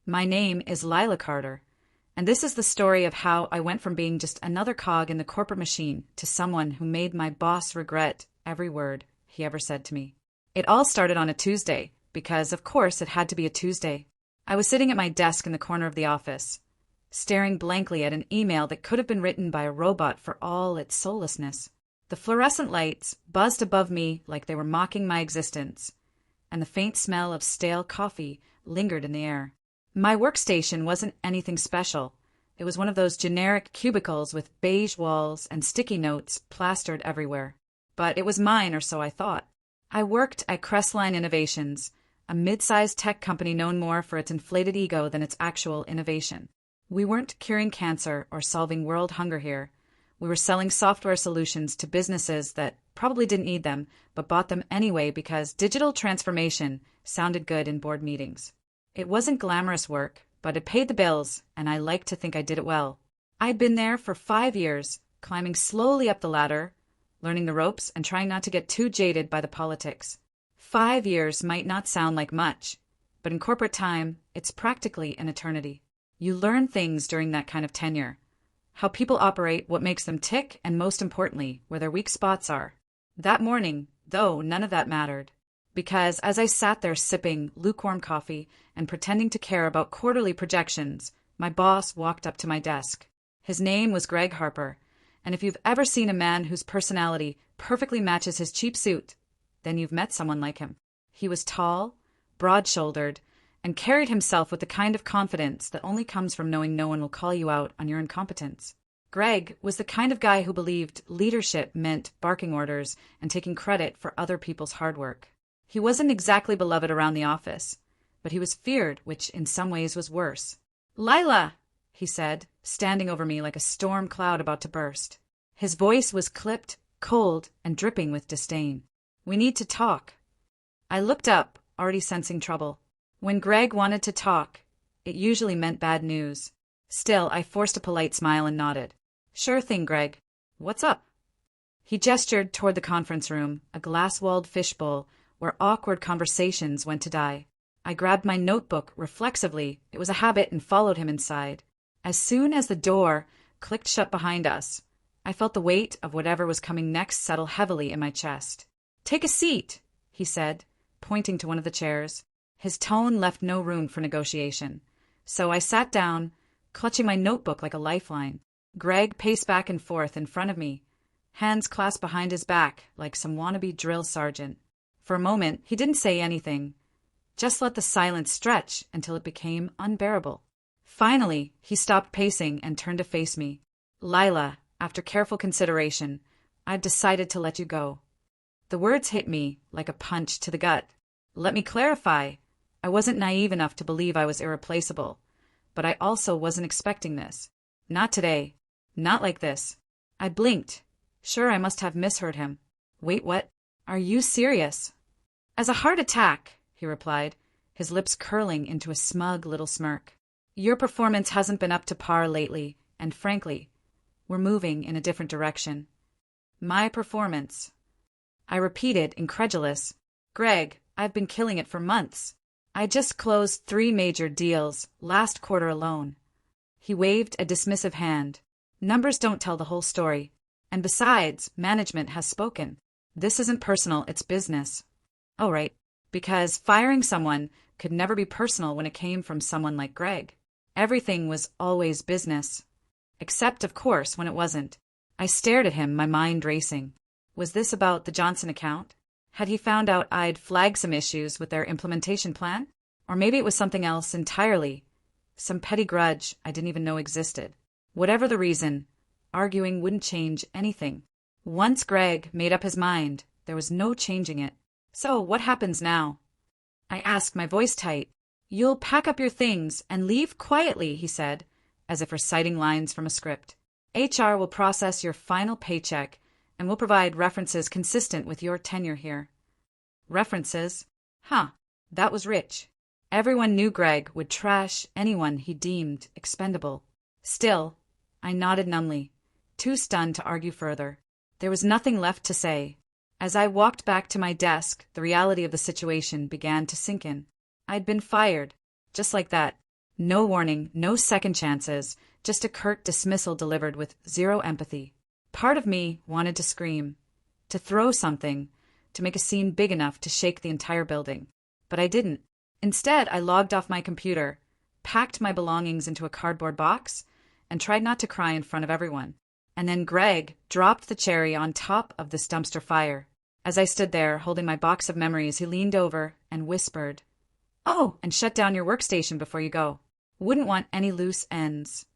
My name is Lila Carter, and this is the story of how I went from being just another cog in the corporate machine to someone who made my boss regret every word he ever said to me. It all started on a Tuesday, because of course it had to be a Tuesday. I was sitting at my desk in the corner of the office, staring blankly at an email that could have been written by a robot for all its soullessness. The fluorescent lights buzzed above me like they were mocking my existence, and the faint smell of stale coffee lingered in the air. My workstation wasn't anything special. It was one of those generic cubicles with beige walls and sticky notes plastered everywhere. But it was mine, or so I thought. I worked at Crestline Innovations, a mid-sized tech company known more for its inflated ego than its actual innovation. We weren't curing cancer or solving world hunger here. We were selling software solutions to businesses that probably didn't need them, but bought them anyway because digital transformation sounded good in board meetings. It wasn't glamorous work, but it paid the bills, and I liked to think I did it well. I'd been there for 5 years, climbing slowly up the ladder, learning the ropes and trying not to get too jaded by the politics. 5 years might not sound like much, but in corporate time, it's practically an eternity. You learn things during that kind of tenure. How people operate, what makes them tick, and most importantly, where their weak spots are. That morning, though, none of that mattered. Because as I sat there sipping lukewarm coffee and pretending to care about quarterly projections, my boss walked up to my desk. His name was Greg Harper, and if you've ever seen a man whose personality perfectly matches his cheap suit, then you've met someone like him. He was tall, broad-shouldered, and carried himself with the kind of confidence that only comes from knowing no one will call you out on your incompetence. Greg was the kind of guy who believed leadership meant barking orders and taking credit for other people's hard work. He wasn't exactly beloved around the office, but he was feared, which in some ways was worse. "Lila," he said, standing over me like a storm cloud about to burst. His voice was clipped, cold, and dripping with disdain. "We need to talk." I looked up, already sensing trouble. When Greg wanted to talk, it usually meant bad news. Still, I forced a polite smile and nodded. "Sure thing, Greg. What's up?" He gestured toward the conference room, a glass-walled fishbowl where awkward conversations went to die. I grabbed my notebook reflexively, it was a habit, and followed him inside. As soon as the door clicked shut behind us, I felt the weight of whatever was coming next settle heavily in my chest. "Take a seat," he said, pointing to one of the chairs. His tone left no room for negotiation, so I sat down, clutching my notebook like a lifeline. Greg paced back and forth in front of me, hands clasped behind his back like some wannabe drill sergeant. For a moment, he didn't say anything, just let the silence stretch until it became unbearable. Finally, he stopped pacing and turned to face me. "Lila, after careful consideration, I've decided to let you go." The words hit me like a punch to the gut. Let me clarify. I wasn't naive enough to believe I was irreplaceable, but I also wasn't expecting this. Not today. Not like this. I blinked. Sure, I must have misheard him. "Wait, what? Are you serious?" "As a heart attack," he replied, his lips curling into a smug little smirk. "Your performance hasn't been up to par lately, and frankly, we're moving in a different direction." "My performance?" I repeated, incredulous. "Greg, I've been killing it for months. I just closed 3 major deals last quarter alone." He waved a dismissive hand. "Numbers don't tell the whole story. And besides, management has spoken. This isn't personal, it's business." "Oh, right. Because firing someone could never be personal when it came from someone like Greg. Everything was always business. Except, of course, when it wasn't." I stared at him, my mind racing. Was this about the Johnson account? Had he found out I'd flagged some issues with their implementation plan? Or maybe it was something else entirely. Some petty grudge I didn't even know existed. Whatever the reason, arguing wouldn't change anything. Once Greg made up his mind, there was no changing it. "So, what happens now?" I asked, my voice tight. "You'll pack up your things and leave quietly," he said, as if reciting lines from a script. "HR will process your final paycheck, and we'll provide references consistent with your tenure here." References? Huh, that was rich. Everyone knew Greg would trash anyone he deemed expendable. Still, I nodded numbly, too stunned to argue further. There was nothing left to say. As I walked back to my desk, the reality of the situation began to sink in. I'd been fired. Just like that. No warning, no second chances, just a curt dismissal delivered with zero empathy. Part of me wanted to scream, to throw something, to make a scene big enough to shake the entire building. But I didn't. Instead, I logged off my computer, packed my belongings into a cardboard box, and tried not to cry in front of everyone. And then Greg dropped the cherry on top of this dumpster fire. As I stood there, holding my box of memories, he leaned over and whispered, "Oh, and shut down your workstation before you go. Wouldn't want any loose ends."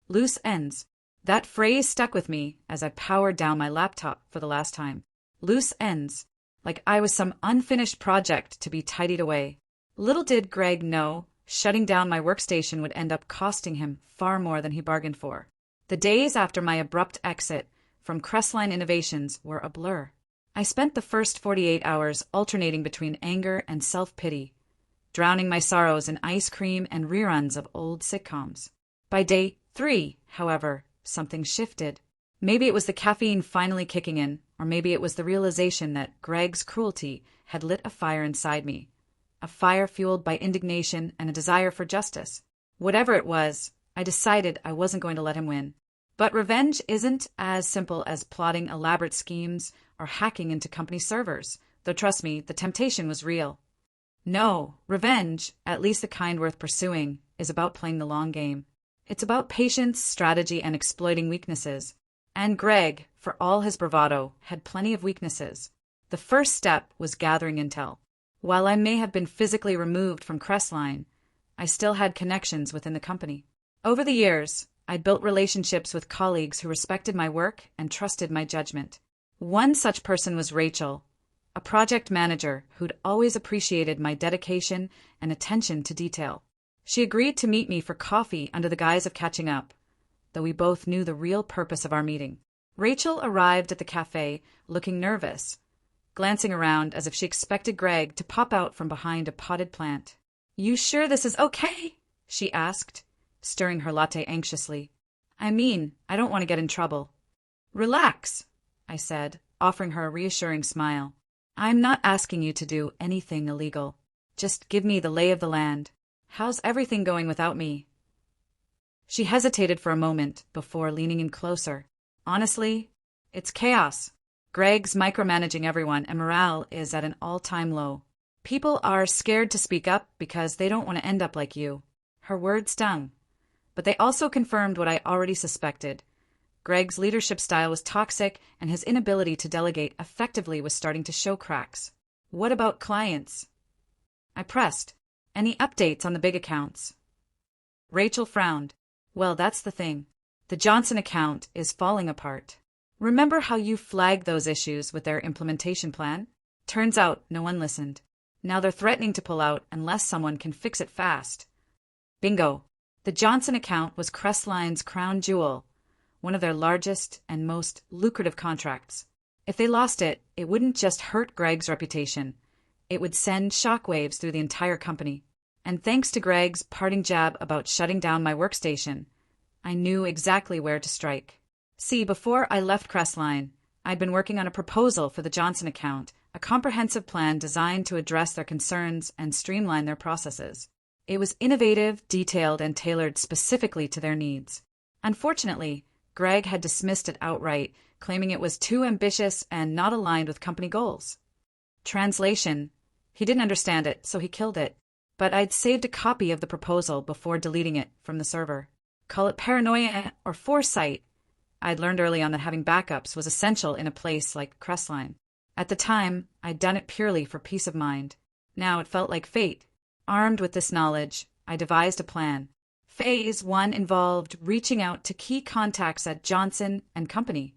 Loose ends. That phrase stuck with me as I powered down my laptop for the last time. Loose ends. Like I was some unfinished project to be tidied away. Little did Greg know, shutting down my workstation would end up costing him far more than he bargained for. The days after my abrupt exit from Crestline Innovations were a blur. I spent the first 48 hours alternating between anger and self-pity, drowning my sorrows in ice cream and reruns of old sitcoms. By day 3, however, something shifted. Maybe it was the caffeine finally kicking in, or maybe it was the realization that Greg's cruelty had lit a fire inside me. A fire fueled by indignation and a desire for justice. Whatever it was, I decided I wasn't going to let him win. But revenge isn't as simple as plotting elaborate schemes or hacking into company servers, though trust me, the temptation was real. No, revenge, at least the kind worth pursuing, is about playing the long game. It's about patience, strategy, and exploiting weaknesses. And Greg, for all his bravado, had plenty of weaknesses. The first step was gathering intel. While I may have been physically removed from Crestline, I still had connections within the company. Over the years, I'd built relationships with colleagues who respected my work and trusted my judgment. One such person was Rachel, a project manager who'd always appreciated my dedication and attention to detail. She agreed to meet me for coffee under the guise of catching up, though we both knew the real purpose of our meeting. Rachel arrived at the cafe looking nervous, glancing around as if she expected Greg to pop out from behind a potted plant. "You sure this is okay?" she asked, stirring her latte anxiously. "I mean, I don't want to get in trouble." "Relax," I said, offering her a reassuring smile. "I'm not asking you to do anything illegal. Just give me the lay of the land. How's everything going without me?" She hesitated for a moment before leaning in closer. "Honestly, it's chaos. Greg's micromanaging everyone and morale is at an all-time low. People are scared to speak up because they don't want to end up like you." Her words stung, but they also confirmed what I already suspected. Greg's leadership style was toxic, and his inability to delegate effectively was starting to show cracks. "What about clients?" I pressed. "Any updates on the big accounts?" Rachel frowned. "Well, that's the thing. The Johnson account is falling apart. Remember how you flagged those issues with their implementation plan? Turns out no one listened. Now they're threatening to pull out unless someone can fix it fast." Bingo. The Johnson account was Crestline's crown jewel, one of their largest and most lucrative contracts. If they lost it, it wouldn't just hurt Greg's reputation. It would send shockwaves through the entire company. And thanks to Greg's parting jab about shutting down my workstation, I knew exactly where to strike. See, before I left Crestline, I'd been working on a proposal for the Johnson account, a comprehensive plan designed to address their concerns and streamline their processes. It was innovative, detailed, and tailored specifically to their needs. Unfortunately, Greg had dismissed it outright, claiming it was too ambitious and not aligned with company goals. Translation: he didn't understand it, so he killed it. But I'd saved a copy of the proposal before deleting it from the server. Call it paranoia or foresight. I'd learned early on that having backups was essential in a place like Crestline. At the time, I'd done it purely for peace of mind. Now it felt like fate. Armed with this knowledge, I devised a plan. Phase 1 involved reaching out to key contacts at Johnson and Company,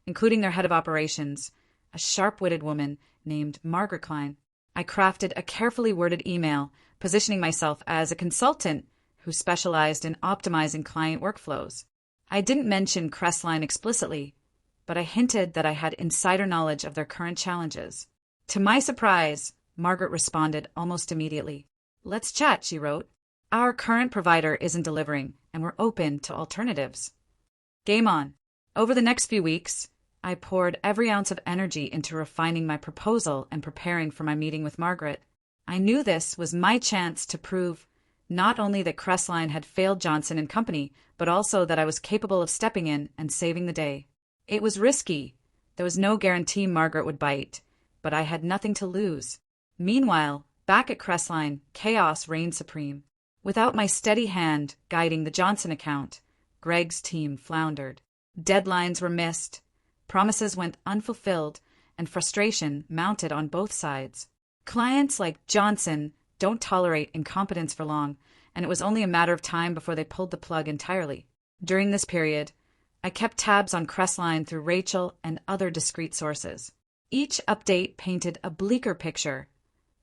including their head of operations, a sharp-witted woman named Margaret Klein. I crafted a carefully worded email, positioning myself as a consultant who specialized in optimizing client workflows. I didn't mention Crestline explicitly, but I hinted that I had insider knowledge of their current challenges. To my surprise, Margaret responded almost immediately. "Let's chat," she wrote. "Our current provider isn't delivering, and we're open to alternatives." Game on. Over the next few weeks, I poured every ounce of energy into refining my proposal and preparing for my meeting with Margaret. I knew this was my chance to prove Not only that Crestline had failed Johnson and Company, but also that I was capable of stepping in and saving the day. It was risky. There was no guarantee Margaret would bite, but I had nothing to lose. Meanwhile, back at Crestline, chaos reigned supreme. Without my steady hand guiding the Johnson account, Greg's team floundered. Deadlines were missed, promises went unfulfilled, and frustration mounted on both sides. Clients like Johnson don't tolerate incompetence for long, and it was only a matter of time before they pulled the plug entirely. During this period, I kept tabs on Crestline through Rachel and other discreet sources. Each update painted a bleaker picture.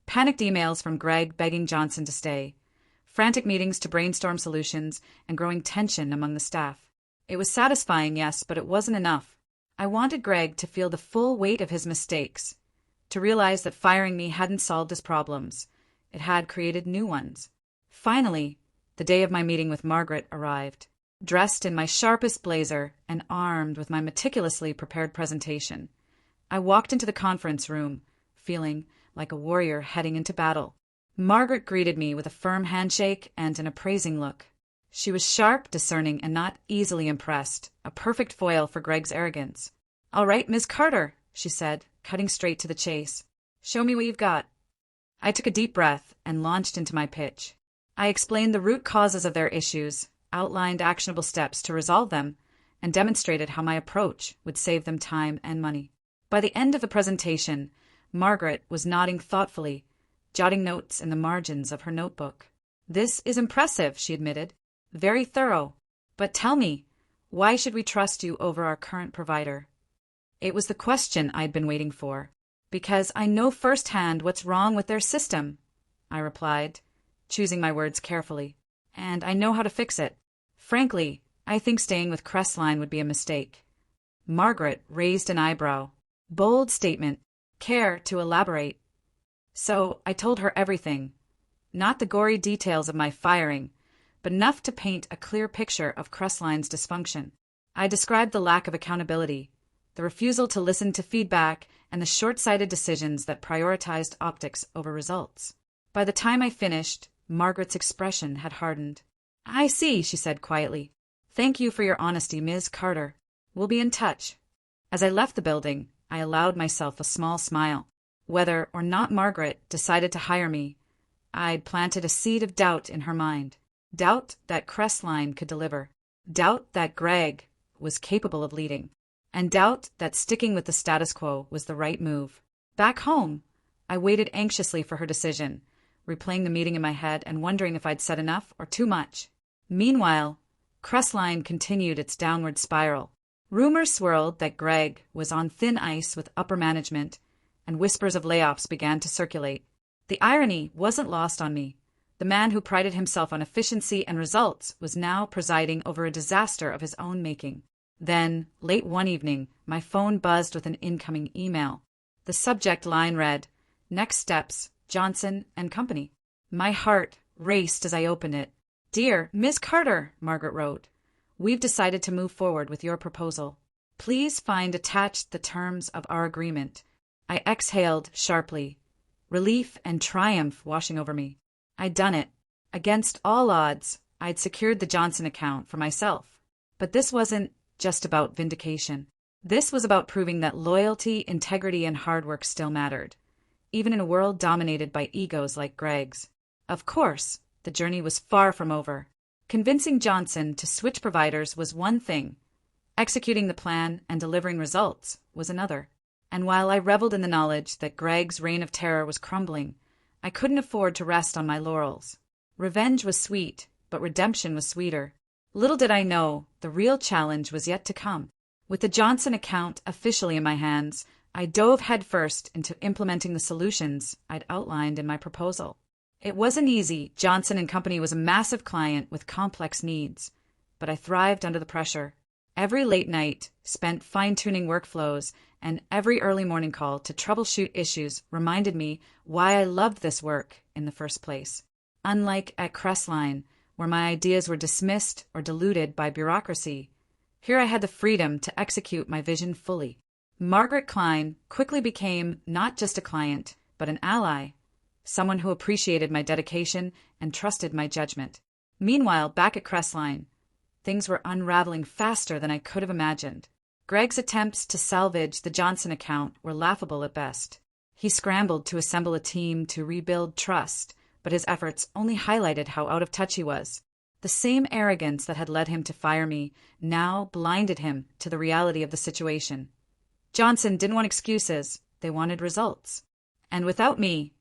Panicked emails from Greg begging Johnson to stay, frantic meetings to brainstorm solutions, and growing tension among the staff. It was satisfying, yes, but it wasn't enough. I wanted Greg to feel the full weight of his mistakes, to realize that firing me hadn't solved his problems. It had created new ones. Finally, the day of my meeting with Margaret arrived. Dressed in my sharpest blazer and armed with my meticulously prepared presentation, I walked into the conference room, feeling like a warrior heading into battle. Margaret greeted me with a firm handshake and an appraising look. She was sharp, discerning, and not easily impressed, a perfect foil for Greg's arrogance. "All right, Ms. Carter," she said, cutting straight to the chase. "Show me what you've got." I took a deep breath and launched into my pitch. I explained the root causes of their issues, outlined actionable steps to resolve them, and demonstrated how my approach would save them time and money. By the end of the presentation, Margaret was nodding thoughtfully, jotting notes in the margins of her notebook. "This is impressive," she admitted. "Very thorough. But tell me, why should we trust you over our current provider?" It was the question I'd been waiting for. "Because I know firsthand what's wrong with their system," I replied, choosing my words carefully. "And I know how to fix it. Frankly, I think staying with Crestline would be a mistake." Margaret raised an eyebrow. Bold statement. Care to elaborate? So I told her everything. Not the gory details of my firing, but enough to paint a clear picture of Crestline's dysfunction. I described the lack of accountability, the refusal to listen to feedback, and the short-sighted decisions that prioritized optics over results. By the time I finished, Margaret's expression had hardened. "I see," she said quietly. "Thank you for your honesty, Ms. Carter. We'll be in touch." As I left the building, I allowed myself a small smile. Whether or not Margaret decided to hire me, I'd planted a seed of doubt in her mind. Doubt that Crestline could deliver. Doubt that Greg was capable of leading. And doubt that sticking with the status quo was the right move. Back home, I waited anxiously for her decision, replaying the meeting in my head and wondering if I'd said enough or too much. Meanwhile, Crestline continued its downward spiral. Rumors swirled that Greg was on thin ice with upper management, and whispers of layoffs began to circulate. The irony wasn't lost on me. The man who prided himself on efficiency and results was now presiding over a disaster of his own making. Then, late one evening, my phone buzzed with an incoming email. The subject line read, "Next steps, Johnson and Company." My heart raced as I opened it. "Dear Miss Carter," Margaret wrote, "we've decided to move forward with your proposal. Please find attached the terms of our agreement." I exhaled sharply, relief and triumph washing over me. I'd done it. Against all odds, I'd secured the Johnson account for myself. But this wasn't just about vindication. This was about proving that loyalty, integrity, and hard work still mattered, even in a world dominated by egos like Greg's. Of course, the journey was far from over. Convincing Johnson to switch providers was one thing. Executing the plan and delivering results was another. And while I reveled in the knowledge that Greg's reign of terror was crumbling, I couldn't afford to rest on my laurels. Revenge was sweet, but redemption was sweeter. Little did I know, the real challenge was yet to come. With the Johnson account officially in my hands, I dove headfirst into implementing the solutions I'd outlined in my proposal. It wasn't easy. Johnson and Company was a massive client with complex needs, but I thrived under the pressure. Every late night spent fine-tuning workflows, and every early morning call to troubleshoot issues reminded me why I loved this work in the first place. Unlike at Crestline, where my ideas were dismissed or diluted by bureaucracy, here I had the freedom to execute my vision fully. Margaret Klein quickly became not just a client, but an ally. someone who appreciated my dedication and trusted my judgment. Meanwhile, back at Crestline, things were unraveling faster than I could have imagined. Greg's attempts to salvage the Johnson account were laughable at best. He scrambled to assemble a team to rebuild trust, but his efforts only highlighted how out of touch he was. The same arrogance that had led him to fire me now blinded him to the reality of the situation. Johnson didn't want excuses, they wanted results. And without me,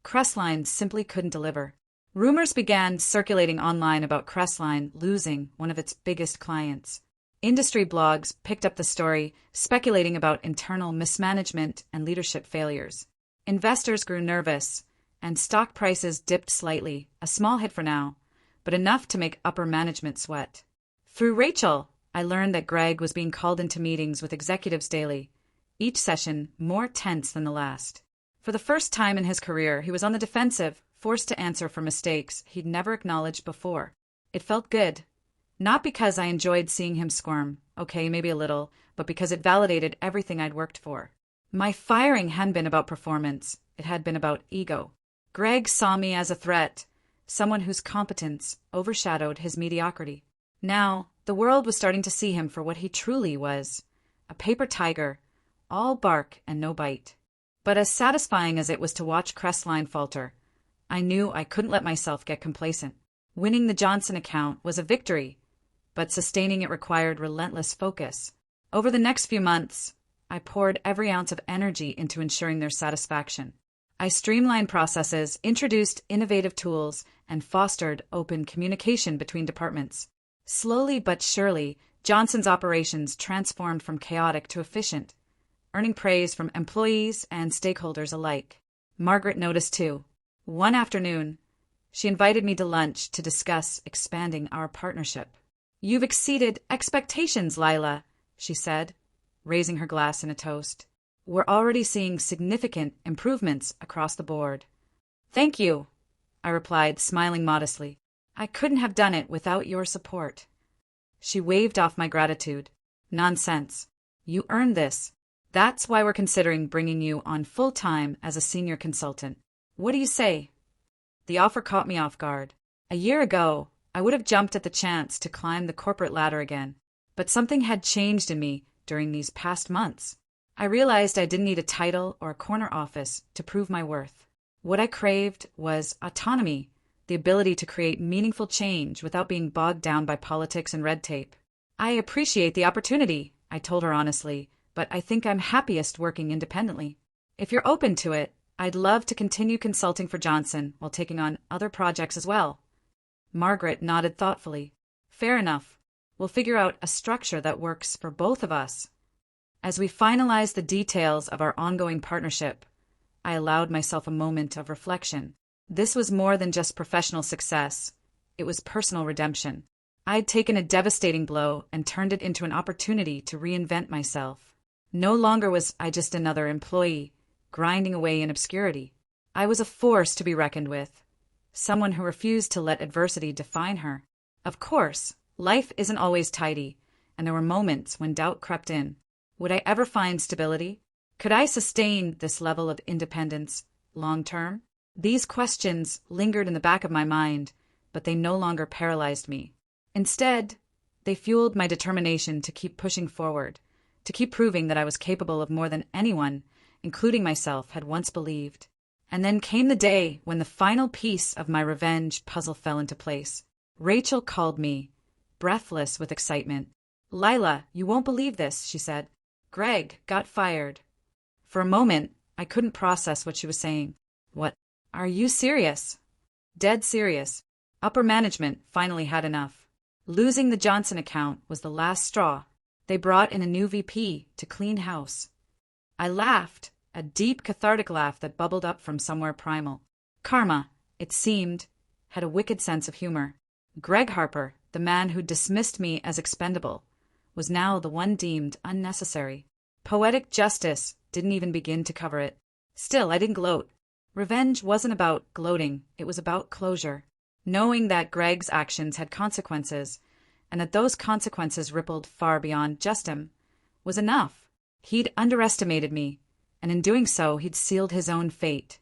Crestline simply couldn't deliver. Rumors began circulating online about Crestline losing one of its biggest clients. Industry blogs picked up the story, speculating about internal mismanagement and leadership failures. Investors grew nervous, and stock prices dipped slightly, a small hit for now, but enough to make upper management sweat. Through Rachel, I learned that Greg was being called into meetings with executives daily, each session more tense than the last. For the first time in his career, he was on the defensive, forced to answer for mistakes he'd never acknowledged before. It felt good. Not because I enjoyed seeing him squirm, okay, maybe a little, but because it validated everything I'd worked for. My firing hadn't been about performance, it had been about ego. Greg saw me as a threat, someone whose competence overshadowed his mediocrity. Now, the world was starting to see him for what he truly was, a paper tiger, all bark and no bite. But as satisfying as it was to watch Crestline falter, I knew I couldn't let myself get complacent. Winning the Johnson account was a victory, but sustaining it required relentless focus. Over the next few months, I poured every ounce of energy into ensuring their satisfaction. I streamlined processes, introduced innovative tools, and fostered open communication between departments. Slowly but surely, Johnson's operations transformed from chaotic to efficient, earning praise from employees and stakeholders alike. Margaret noticed too. One afternoon, she invited me to lunch to discuss expanding our partnership. "You've exceeded expectations, Lila," she said, raising her glass in a toast. "We're already seeing significant improvements across the board." "Thank you," I replied, smiling modestly. "I couldn't have done it without your support." She waved off my gratitude. "Nonsense. You earned this. That's why we're considering bringing you on full-time as a senior consultant. What do you say?" The offer caught me off guard. A year ago, I would have jumped at the chance to climb the corporate ladder again, but something had changed in me during these past months. I realized I didn't need a title or a corner office to prove my worth. What I craved was autonomy, the ability to create meaningful change without being bogged down by politics and red tape. "I appreciate the opportunity," I told her honestly, "but I think I'm happiest working independently. If you're open to it, I'd love to continue consulting for Johnson while taking on other projects as well." Margaret nodded thoughtfully. "Fair enough. We'll figure out a structure that works for both of us." As we finalized the details of our ongoing partnership, I allowed myself a moment of reflection. This was more than just professional success. It was personal redemption. I'd taken a devastating blow and turned it into an opportunity to reinvent myself. No longer was I just another employee, grinding away in obscurity. I was a force to be reckoned with, someone who refused to let adversity define her. Of course, life isn't always tidy, and there were moments when doubt crept in. Would I ever find stability? Could I sustain this level of independence long term? These questions lingered in the back of my mind, but they no longer paralyzed me. Instead, they fueled my determination to keep pushing forward, to keep proving that I was capable of more than anyone, including myself, had once believed. And then came the day when the final piece of my revenge puzzle fell into place. Rachel called me, breathless with excitement. "Lila, you won't believe this," she said. "Greg got fired." For a moment, I couldn't process what she was saying. "What? Are you serious?" "Dead serious. Upper management finally had enough. Losing the Johnson account was the last straw. They brought in a new VP to clean house." I laughed, a deep cathartic laugh that bubbled up from somewhere primal. Karma, it seemed, had a wicked sense of humor. Greg Harper, the man who dismissed me as expendable, was now the one deemed unnecessary. Poetic justice didn't even begin to cover it. Still, I didn't gloat. Revenge wasn't about gloating, it was about closure. Knowing that Greg's actions had consequences, and that those consequences rippled far beyond just him, was enough. He'd underestimated me, and in doing so, he'd sealed his own fate.